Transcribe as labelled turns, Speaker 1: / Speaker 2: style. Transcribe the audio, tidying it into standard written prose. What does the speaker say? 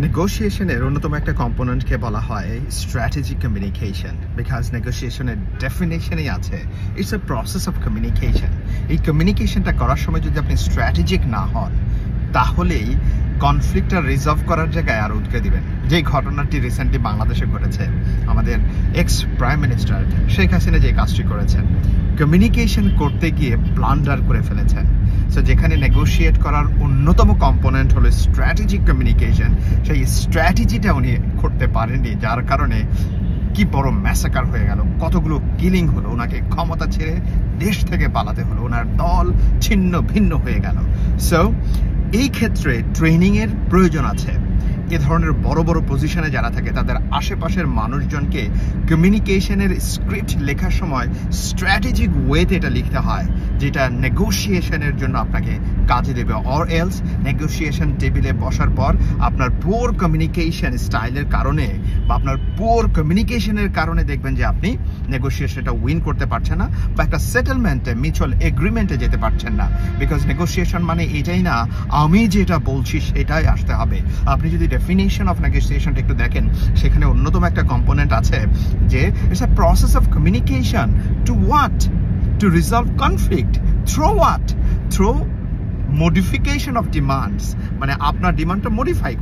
Speaker 1: নেগোশিয়েশনের অন্যতম একটা কম্পোনেন্টকে বলা হয় স্ট্র্যাটেজিক কমিউনিকেশন, বিকজ নেগোশিয়েশনের ডেফিনেশনই আছে it's a process of communication. এই কমিউনিকেশনটা করার সময় যদি আপনি স্ট্র্যাটেজিক না হন, তাহলেই কনফ্লিক্টটা রিজলভ করার জায়গায় আর উৎকে দিবেন। যে ঘটনাটি রিসেন্টলি বাংলাদেশে ঘটেছে, আমাদের x prime minister Sheikh Hasina যে কাজটি করেছেন, কমিউনিকেশন করতে গিয়ে ব্লান্ডার করে ফেলেছেন। সো যেখানে নেগোশিয়েট করার অন্যতম কম্পোনেন্ট হলো স্ট্র্যাটেজিক কমিউনিকেশন, সেই স্ট্র্যাটেজিটা উনি করতে পারেননি, যার কারণে কি বড় ম্যাসাকার হয়ে গেল, কতগুলো কিলিং হলো, ওনাকে ক্ষমতা ছেড়ে দেশ থেকে পালাতে হলো, ওনার দল ছিন্ন ভিন্ন হয়ে গেল। সো এই ক্ষেত্রে ট্রেনিংয়ের প্রয়োজন আছে। এ ধরনের বড় বড় পজিশনে যারা থাকে তাদের আশেপাশের মানুষজনকে কমিউনিকেশনের স্ক্রিপ্ট লেখার সময় স্ট্র্যাটেজিক ওয়েতে এটা লিখতে হয়, যেটা নেগোশিয়েশনের জন্য আপনাকে কাজে দেবে। অর এলস নেগোশিয়েশন টেবিলে বসার পর আপনার পুওর কমিউনিকেশন স্টাইলের কারণে বা আপনার পুওর কমিউনিকেশনের কারণে দেখবেন যে আপনি নেগোশিয়েশনটা উইন করতে পারছেন না, বা একটা সেটেলমেন্টে মিউচুয়াল এগ্রিমেন্টে যেতে পারছেন না। বিকজ নেগোশিয়েশন মানে এটাই না আমি যেটা বলছি সেটাই আসতে হবে। আপনি যদি ডেফিনেশন অফ নেগোশিয়েশনটা একটু দেখেন, সেখানে অন্যতম একটা কম্পোনেন্ট আছে যে it's a process of communication to what, to resolve conflict through what, through modification of demands, মানে আপনার ডিমান্ডটা মডিফাই